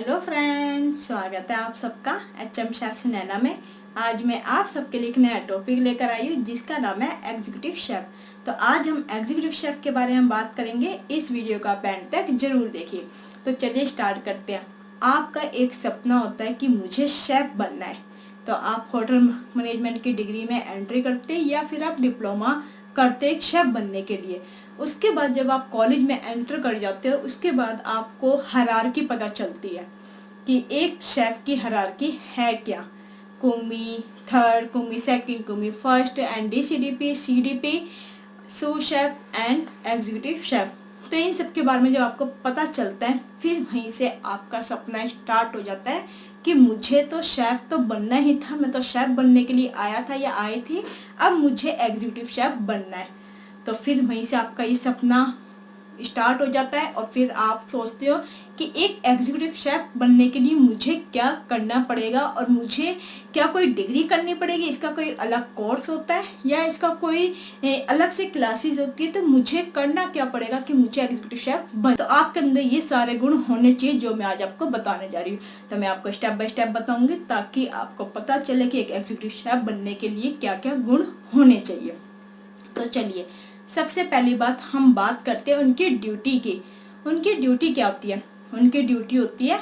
Hello friends, स्वागत है आप सबका HM शेफ सुनैना में। आज मैं आप सबके लिए एक नया टॉपिक लेकर आई हूँ जिसका नाम है एग्जीक्यूटिव शेफ। तो आज हम एग्जीक्यूटिव शेफ के बारे में बात करेंगे। इस वीडियो का एंड तक जरूर देखिए। तो चलिए स्टार्ट करते हैं। आपका एक सपना होता है कि मुझे शेफ बनना है, तो आप होटल मैनेजमेंट की डिग्री में एंट्री करते हैं या फिर आप डिप्लोमा करते एक शेफ बनने के लिए। उसके बाद जब आप कॉलेज में एंटर कर जाते हो, उसके बाद आपको हायरार्की पता चलती है कि एक शेफ की हायरार्की है क्या। Commis third, commis second, commis first, and CDP, CDP, sous chef and executive chef. तो इन सब के बारे में जब आपको पता चलता है, फिर वहीं से आपका सपना स्टार्ट हो जाता है कि मुझे तो शेफ तो बनना ही था, मैं तो शेफ बनने के लिए आया था या आई थी, अब मुझे एग्जीक्यूटिव शेफ बनना है। तो फिर वहीं से आपका ये सपना स्टार्ट हो जाता है और फिर आप सोचते हो कि एक एग्जीक्यूटिव शेफ बनने के लिए मुझे क्या करना पड़ेगा और मुझे क्या कोई डिग्री करनी पड़ेगी, इसका कोई अलग कोर्स होता है या इसका कोई अलग से क्लासेस होती है, तो मुझे करना क्या पड़ेगा कि मुझे एग्जीक्यूटिव शेफ बन। तो आपके अंदर ये सारे गुण होने चाहिए जो मैं आज आपको बताने जा रही हूँ। तो मैं आपको स्टेप बाय स्टेप बताऊंगी ताकि आपको पता चले कि एक एग्जीक्यूटिव शेफ बनने के लिए क्या क्या गुण होने चाहिए। तो चलिए, सबसे पहली बात हम बात करते हैं उनकी ड्यूटी की। उनकी ड्यूटी क्या होती है? उनकी ड्यूटी होती है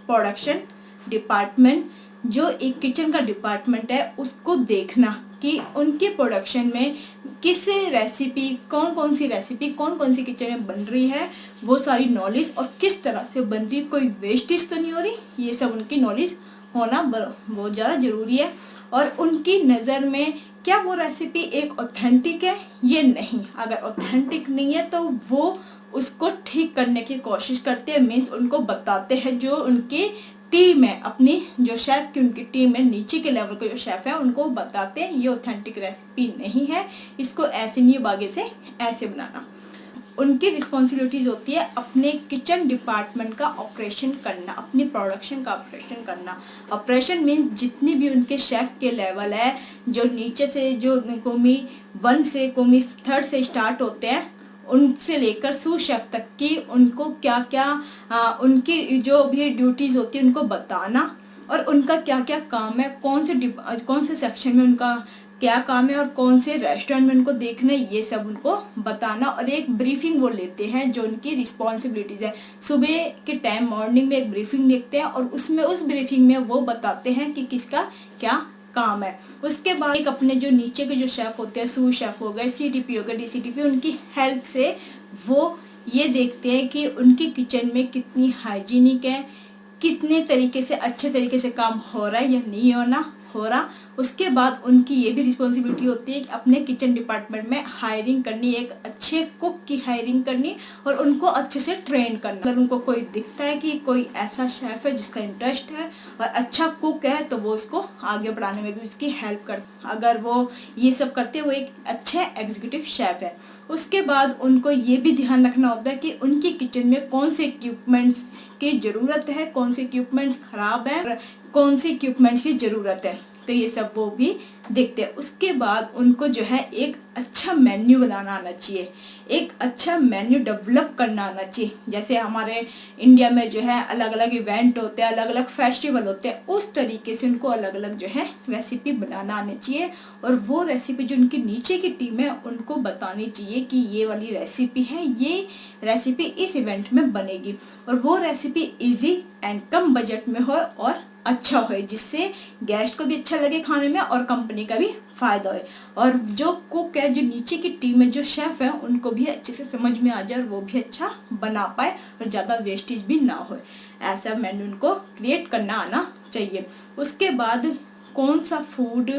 प्रोडक्शन डिपार्टमेंट, जो एक किचन का डिपार्टमेंट है उसको देखना कि उनके प्रोडक्शन में किस रेसिपी, कौन कौन सी किचन में बन रही है, वो सारी नॉलेज, और किस तरह से बन रही है, कोई वेस्टेज तो नहीं हो रही, ये सब उनकी नॉलेज होना बहुत ज़्यादा ज़रूरी है। और उनकी नज़र में क्या वो रेसिपी एक ऑथेंटिक है ये नहीं, अगर ऑथेंटिक नहीं है तो वो उसको ठीक करने की कोशिश करते हैं। मीन्स उनको बताते हैं, जो उनकी टीम है, अपनी जो शेफ की उनकी टीम है, नीचे के लेवल के जो शेफ है उनको बताते हैं ये ऑथेंटिक रेसिपी नहीं है, इसको ऐसे नहीं, आगे से ऐसे बनाना। उनकी रिस्पॉन्सिबिलिटीज होती है अपने किचन डिपार्टमेंट का ऑपरेशन करना, अपनी प्रोडक्शन का ऑपरेशन करना। ऑपरेशन मीन्स जितनी भी उनके शेफ के लेवल है, जो नीचे से जो कोमी 1 से कोमी 3rd से स्टार्ट होते हैं, उनसे लेकर सू शेफ तक की उनको क्या क्या उनकी जो भी ड्यूटीज होती है उनको बताना, और उनका क्या क्या काम है, कौन से सेक्शन में उनका क्या काम है और कौन से रेस्टोरेंट में उनको देखना है, ये सब उनको बताना। और एक ब्रीफिंग वो लेते हैं जो उनकी रिस्पॉन्सिबिलिटीज है। सुबह के टाइम मॉर्निंग में एक ब्रीफिंग देखते हैं और उस ब्रीफिंग में वो बताते हैं कि किसका क्या काम है। उसके बाद एक अपने जो नीचे के जो शेफ होते हैं, सू शेफ हो गए, सीडीपी हो गए, डीसीडीपी, उनकी हेल्प से वो ये देखते हैं कि उनकी किचन में कितनी हाइजीनिक है, कितने तरीके से अच्छे तरीके से काम हो रहा है या नहीं हो रहा। उसके बाद उनकी ये भी रिस्पॉन्सिबिलिटी होती है कि अपने किचन डिपार्टमेंट में हायरिंग करनी, एक अच्छे कुक की हायरिंग करनी और उनको अच्छे से ट्रेन करना। अगर उनको कोई दिखता है कि कोई ऐसा शेफ है जिसका इंटरेस्ट है और अच्छा कुक है, तो वो उसको आगे बढ़ाने में भी उसकी हेल्प कर, अगर वो ये सब करते हैं वो एक अच्छे एग्जीक्यूटिव शेफ है। उसके बाद उनको ये भी ध्यान रखना होता है कि उनकी किचन में कौन से इक्विपमेंट्स की ज़रूरत है, कौन से इक्विपमेंट्स खराब है, कौन से इक्विपमेंट्स की ज़रूरत है, तो ये सब वो भी देखते हैं। उसके बाद उनको जो है एक अच्छा मेन्यू बनाना आना चाहिए, एक अच्छा मेन्यू डेवलप करना आना चाहिए। जैसे हमारे इंडिया में जो है अलग अलग इवेंट होते हैं, अलग अलग फेस्टिवल होते हैं, उस तरीके से उनको अलग अलग जो है रेसिपी बनाना आनी चाहिए। और वो रेसिपी जो उनकी नीचे की टीम है उनको बतानी चाहिए कि ये वाली रेसिपी है, ये रेसिपी इस इवेंट में बनेगी, और वो recipe easy and come budget में हो और अच्छा हो, जिससे गेस्ट को भी अच्छा लगे खाने में और कंपनी का भी फायदा हो। और जो कुक है, जो नीचे की टीम में जो शेफ है, उनको भी अच्छे से समझ में आ जाए और वो भी अच्छा बना पाए और ज़्यादा वेस्टेज भी ना हो, ऐसा मेन्यू उनको क्रिएट करना आना चाहिए। उसके बाद कौन सा फूड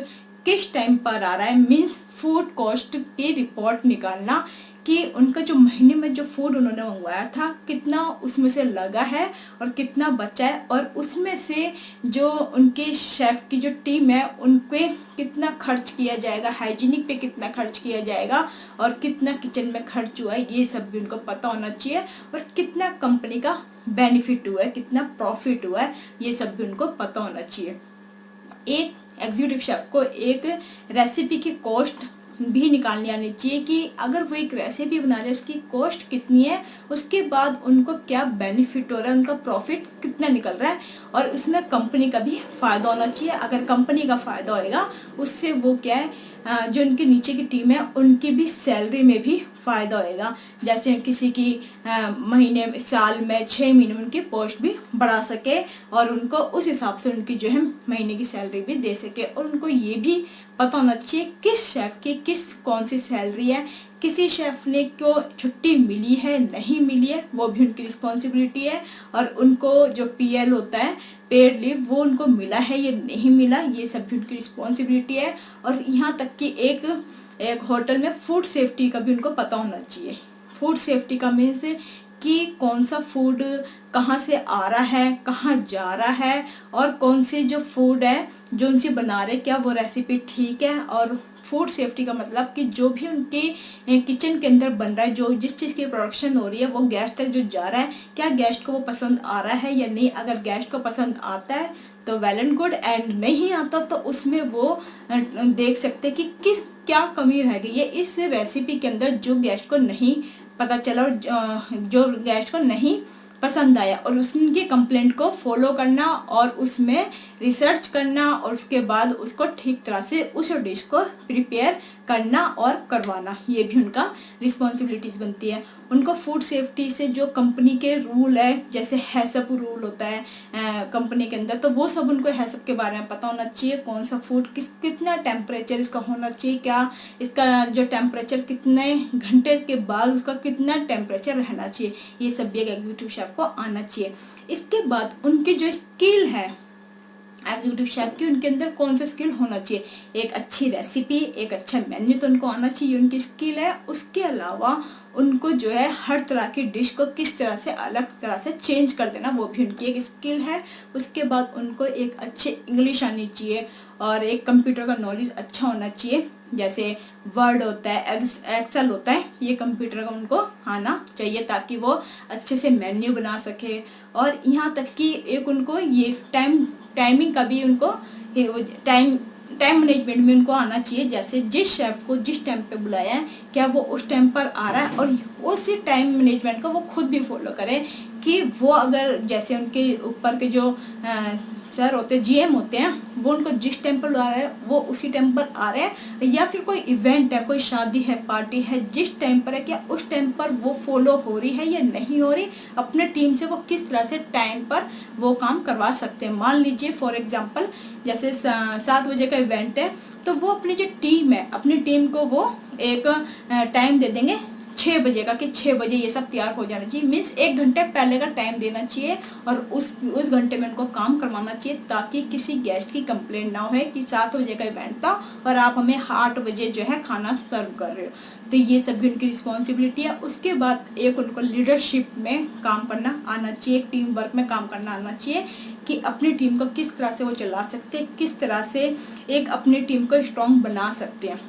किस टाइम पर आ रहा है, मीन्स फूड कॉस्ट की रिपोर्ट निकालना कि उनका जो महीने में जो फूड उन्होंने मंगवाया था कितना उसमें से लगा है और कितना बचा है, और उसमें से जो उनके शेफ की जो टीम है उनके कितना खर्च किया जाएगा, हाइजीनिक पे कितना खर्च किया जाएगा और कितना किचन में खर्च हुआ है, ये सब भी उनको पता होना चाहिए। और कितना कंपनी का बेनिफिट हुआ है, कितना प्रॉफिट हुआ है, ये सब भी उनको पता होना चाहिए। एक एग्जीक्यूटिव शेफ को एक रेसिपी की कॉस्ट भी निकालनी आनी चाहिए कि अगर वो एक रेसिपी बना रहे हैं उसकी कॉस्ट कितनी है, उसके बाद उनको क्या बेनिफिट हो रहा है, उनका प्रॉफिट कितना निकल रहा है, और उसमें कंपनी का भी फायदा होना चाहिए। अगर कंपनी का फायदा होएगा उससे वो क्या है, जो उनके नीचे की टीम है उनकी भी सैलरी में भी फायदा होएगा। जैसे किसी की महीने में, साल में 6 महीने में उनकी पोस्ट भी बढ़ा सके और उनको उस हिसाब से उनकी जो है महीने की सैलरी भी दे सके। और उनको ये भी पता होना चाहिए किस शेफ की कौन सी सैलरी है, किसी शेफ ने को छुट्टी मिली है नहीं मिली है, वो भी उनकी रिस्पॉन्सिबिलिटी है। और उनको जो PL होता है, पेड लीव, वो उनको मिला है या नहीं मिला, ये सब भी उनकी रिस्पॉन्सिबिलिटी है। और यहाँ तक कि एक होटल में फूड सेफ्टी का भी उनको पता होना चाहिए। फूड सेफ्टी का मीन्स कि कौन सा फूड कहाँ से आ रहा है, कहाँ जा रहा है, और कौन से जो फूड है जो उनसे बना रहे क्या वो रेसिपी ठीक है। और फूड सेफ्टी का मतलब कि जो भी उनके किचन के अंदर बन रहा है, जो जिस चीज़ की प्रोडक्शन हो रही है, वो गेस्ट तक जो जा रहा है क्या गेस्ट को वो पसंद आ रहा है या नहीं। अगर गेस्ट को पसंद आता है तो वेल एंड गुड, एंड नहीं आता तो उसमें वो देख सकते कि क्या कमी रह गई है इस रेसिपी के अंदर जो गेस्ट को नहीं पता चला और जो गेस्ट को नहीं पसंद आया, और उसकी कंप्लेंट को फॉलो करना और उसमें रिसर्च करना और उसके बाद उसको ठीक तरह से उस डिश को प्रिपेयर करना और करवाना, ये भी उनका रिस्पॉन्सिबिलिटीज बनती है। उनको फूड सेफ्टी से जो कंपनी के रूल है, जैसे हैसअप रूल होता है कंपनी के अंदर, तो वो सब उनको हैसअप के बारे में पता होना चाहिए। कौन सा फूड कितना टेम्परेचर इसका होना चाहिए, क्या इसका जो टेम्परेचर कितने घंटे के बाद उसका कितना टेम्परेचर रहना चाहिए, ये सब भी एक एग्जीक्यूटिव शेफ को आना चाहिए। इसके बाद उनकी जो स्किल है एग्जीक्यूटिव शेफ की, उनके अंदर कौन सा स्किल होना चाहिए, एक अच्छी रेसिपी, एक अच्छा मेन्यू तो उनको आना चाहिए, उनकी स्किल है। उसके अलावा उनको जो है हर तरह की डिश को किस तरह से अलग तरह से चेंज कर देना, वो भी उनकी एक स्किल है। उसके बाद उनको एक अच्छी इंग्लिश आनी चाहिए और एक कंप्यूटर का नॉलेज अच्छा होना चाहिए। जैसे वर्ड होता है, एक्सेल होता है, ये कंप्यूटर का उनको आना चाहिए ताकि वो अच्छे से मेन्यू बना सके। और यहाँ तक कि एक उनको ये टाइमिंग का भी उनको टाइम मैनेजमेंट में उनको आना चाहिए। जैसे जिस शेफ को जिस टाइम पे बुलाया है क्या वो उस टाइम पर आ रहा है, और उसी टाइम मैनेजमेंट को वो खुद भी फॉलो करें कि वो अगर जैसे उनके ऊपर के जो सर होते हैं, GM होते हैं, वो उनको जिस टाइम पर बुला रहे हैं वो उसी टाइम पर आ रहे हैं, या फिर कोई इवेंट है, कोई शादी है, पार्टी है, जिस टाइम पर है क्या उस टाइम पर वो फॉलो हो रही है या नहीं हो रही, अपने टीम से वो किस तरह से टाइम पर वो काम करवा सकते हैं। मान लीजिए फॉर एग्जांपल जैसे 7 बजे का इवेंट है, तो वो अपनी जो टीम है, अपनी टीम को वो एक टाइम दे देंगे 6 बजे का कि 6 बजे ये सब तैयार हो जाना चाहिए। मीन्स 1 घंटे पहले का टाइम देना चाहिए और उस घंटे में उनको काम करवाना चाहिए ताकि किसी गेस्ट की कंप्लेंट ना हो कि 7 बजे का इवेंट था और आप हमें 8 बजे जो है खाना सर्व कर रहे हो। तो ये सब भी उनकी रिस्पॉन्सिबिलिटी है। उसके बाद एक उनको लीडरशिप में काम करना आना चाहिए, टीम वर्क में काम करना आना चाहिए कि अपनी टीम को किस तरह से वो चला सकते हैं, किस तरह से एक अपनी टीम को स्ट्रॉन्ग बना सकते हैं।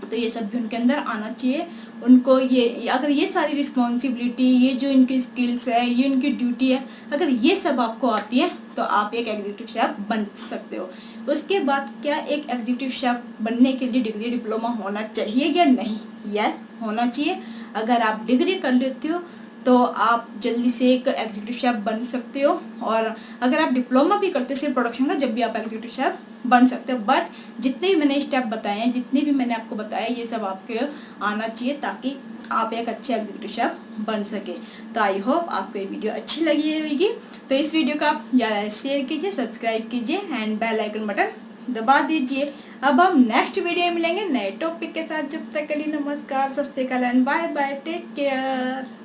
तो ये सब भी उनके अंदर आना चाहिए। उनको ये अगर ये सारी रिस्पॉन्सिबिलिटी, ये जो इनकी स्किल्स है, ये इनकी ड्यूटी है, अगर ये सब आपको आती है तो आप एक एग्जीक्यूटिव शेफ बन सकते हो। उसके बाद क्या एक एग्जीक्यूटिव शेफ बनने के लिए डिग्री डिप्लोमा होना चाहिए या नहीं? यस, होना चाहिए। अगर आप डिग्री कर लेते हो तो आप जल्दी से एक एग्जीक्यूटिव शेफ बन सकते हो, और अगर आप डिप्लोमा भी करते हो सिर्फ प्रोडक्शन का, जब भी आप एग्जीक्यूटिव शेफ बन सकते हो। बट जितने भी मैंने स्टेप बताए हैं, जितने भी मैंने आपको बताया, ये सब आपके आना चाहिए ताकि आप एक अच्छे एग्जीक्यूटिव शेफ बन सके। तो आई होप आपको ये वीडियो अच्छी लगी होगी। तो इस वीडियो को आप ज़्यादा शेयर कीजिए, सब्सक्राइब कीजिए एंड बेल आइकन बटन दबा दीजिए। अब हम नेक्स्ट वीडियो में मिलेंगे नए टॉपिक के साथ। जब तक के लिए नमस्कार, सत श्री अकाल and bye bye, take care.